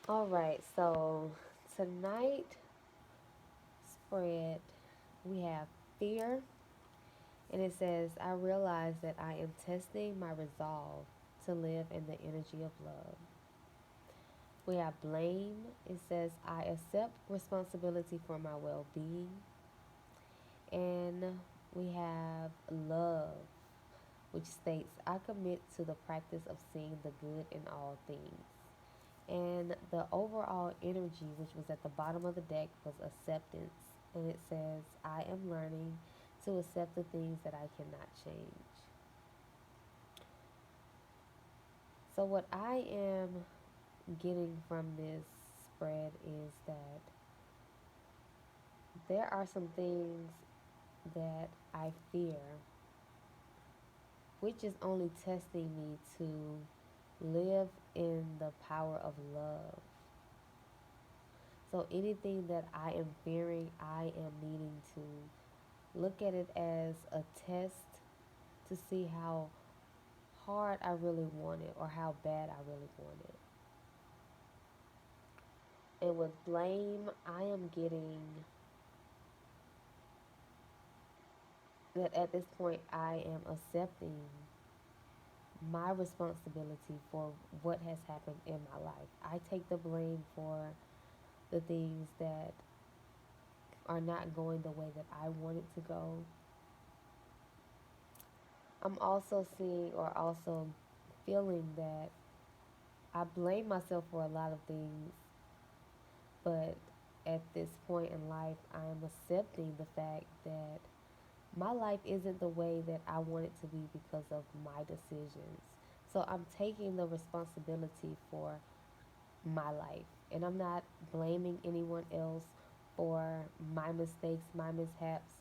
All right, so tonight spread we have fear, and it says, I realize that I am testing my resolve to live in the energy of love. We have blame. It says, I accept responsibility for my well being. And we have love, which states, I commit to the practice of seeing the good in all things. And the overall energy, which was at the bottom of the deck, was acceptance. And it says, I am learning to accept the things that I cannot change. So, what I am getting from this spread is that there are some things that I fear, which is only testing me to live in the power of love. So anything that I am fearing, I am needing to look at it as a test to see how hard I really want it or how bad I really want it. And with blame, I am getting that at this point I am accepting my responsibility for what has happened in my life. I take the blame for the things that are not going the way that I want it to go. I'm also seeing or also feeling that I blame myself for a lot of things, but at this point in life, I am accepting the fact that my life isn't the way that I want it to be because of my decisions. So I'm taking the responsibility for my life, and I'm not blaming anyone else for my mistakes, my mishaps,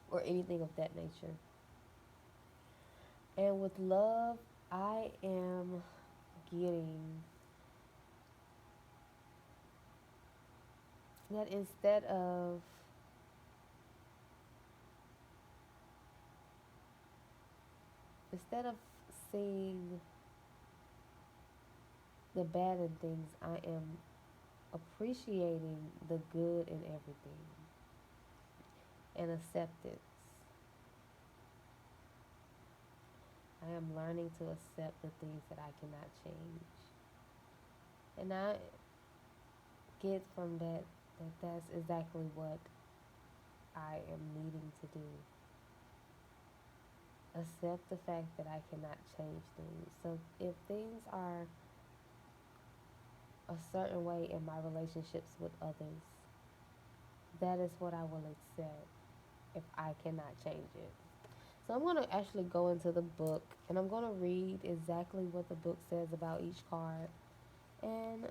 or anything of that nature. And with love, I am getting that instead of seeing the bad in things, I am appreciating the good in everything and acceptance. I am learning to accept the things that I cannot change. And I get from that that's exactly what I am needing to do. Accept the fact that I cannot change things. So if things are a certain way in my relationships with others, that is what I will accept if I cannot change it. So I'm going to actually go into the book and I'm going to read exactly what the book says about each card. And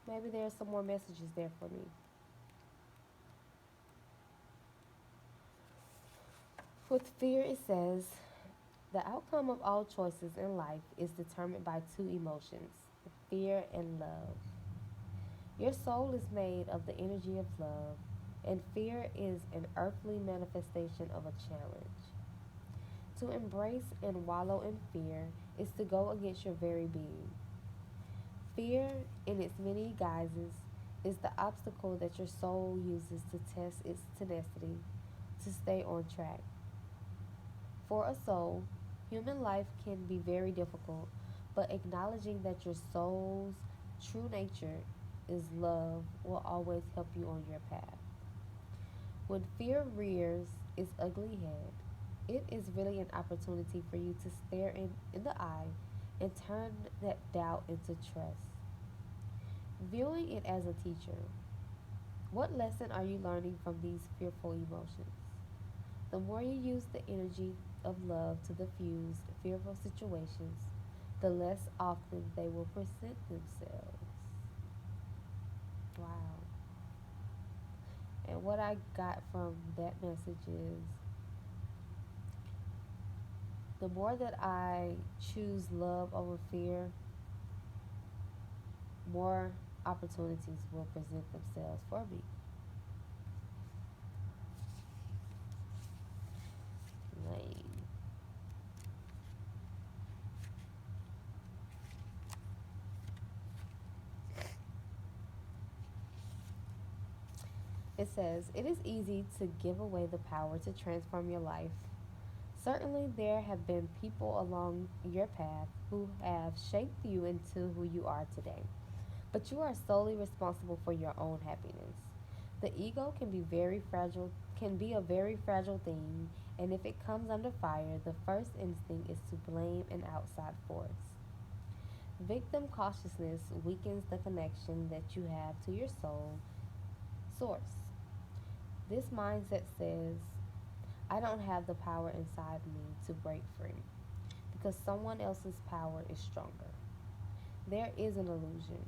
maybe there's some more messages there for me. With fear, it says, the outcome of all choices in life is determined by two emotions, fear and love. Your soul is made of the energy of love, and fear is an earthly manifestation of a challenge. To embrace and wallow in fear is to go against your very being. Fear, in its many guises, is the obstacle that your soul uses to test its tenacity to stay on track. For a soul, human life can be very difficult, but acknowledging that your soul's true nature is love will always help you on your path. When fear rears its ugly head, it is really an opportunity for you to stare in the eye and turn that doubt into trust. Viewing it as a teacher, what lesson are you learning from these fearful emotions? The more you use the energy of love to diffuse fearful situations, the less often they will present themselves. Wow. And what I got from that message is the more that I choose love over fear, more opportunities will present themselves for me. Lane. It says, it is easy to give away the power to transform your life. Certainly, there have been people along your path who have shaped you into who you are today. But you are solely responsible for your own happiness. The ego can be a very fragile thing, and if it comes under fire, the first instinct is to blame an outside force. Victim cautiousness weakens the connection that you have to your soul source. This mindset says, I don't have the power inside me to break free because someone else's power is stronger. There is an illusion.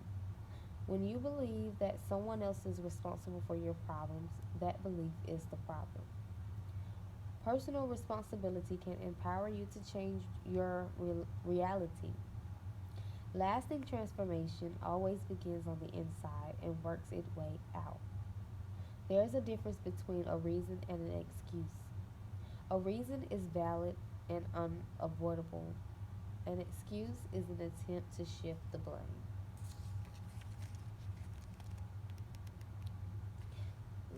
When you believe that someone else is responsible for your problems, that belief is the problem. Personal responsibility can empower you to change your reality. Lasting transformation always begins on the inside and works its way out. There is a difference between a reason and an excuse. A reason is valid and unavoidable. An excuse is an attempt to shift the blame.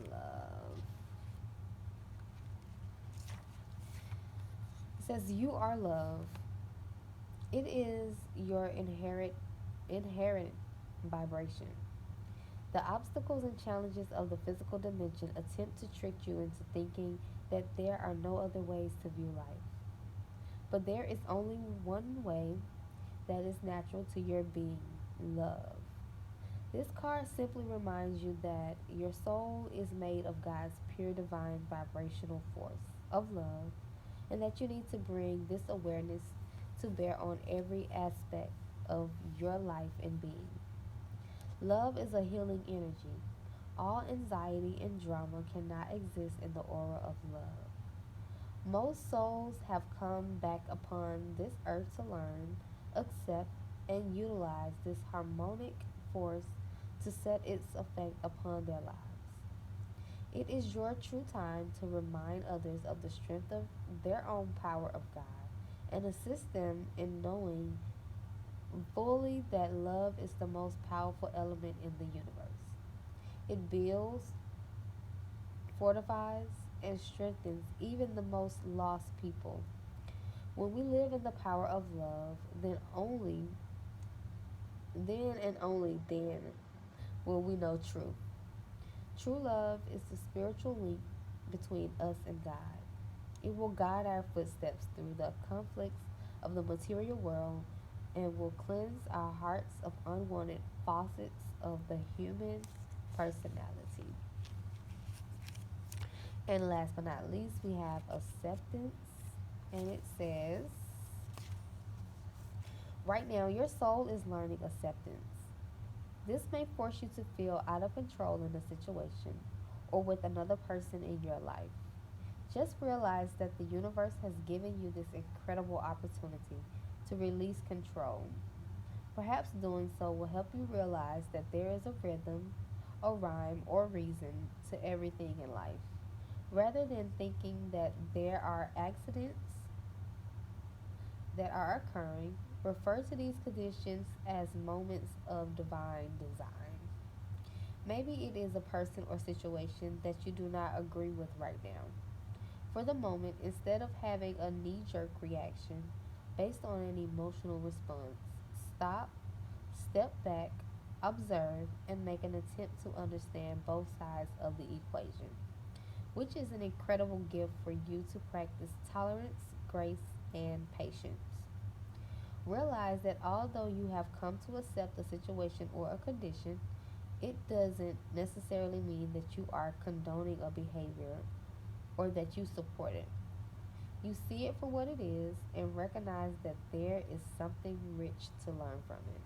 Love. It says you are love. It is your inherent vibration. The obstacles and challenges of the physical dimension attempt to trick you into thinking that there are no other ways to view life. But there is only one way that is natural to your being, love. This card simply reminds you that your soul is made of God's pure divine vibrational force of love, and that you need to bring this awareness to bear on every aspect of your life and being. Love is a healing energy. All anxiety and drama cannot exist in the aura of love. Most souls have come back upon this earth to learn, accept, and utilize this harmonic force to set its effect upon their lives. It is your true time to remind others of the strength of their own power of God and assist them in knowing fully that love is the most powerful element in the universe. It builds, fortifies, and strengthens even the most lost people. When we live in the power of love, then and only then will we know truth. True love is the spiritual link between us and God. It will guide our footsteps through the conflicts of the material world and will cleanse our hearts of unwanted facets of the human personality. And last but not least, we have acceptance. And it says, right now, your soul is learning acceptance. This may force you to feel out of control in a situation or with another person in your life. Just realize that the universe has given you this incredible opportunity to release control. Perhaps doing so will help you realize that there is a rhythm, a rhyme, or reason to everything in life. Rather than thinking that there are accidents that are occurring, refer to these conditions as moments of divine design. Maybe it is a person or situation that you do not agree with right now. For the moment, instead of having a knee jerk reaction based on an emotional response, stop, step back, observe, and make an attempt to understand both sides of the equation, which is an incredible gift for you to practice tolerance, grace, and patience. Realize that although you have come to accept a situation or a condition, it doesn't necessarily mean that you are condoning a behavior or that you support it. You see it for what it is and recognize that there is something rich to learn from it.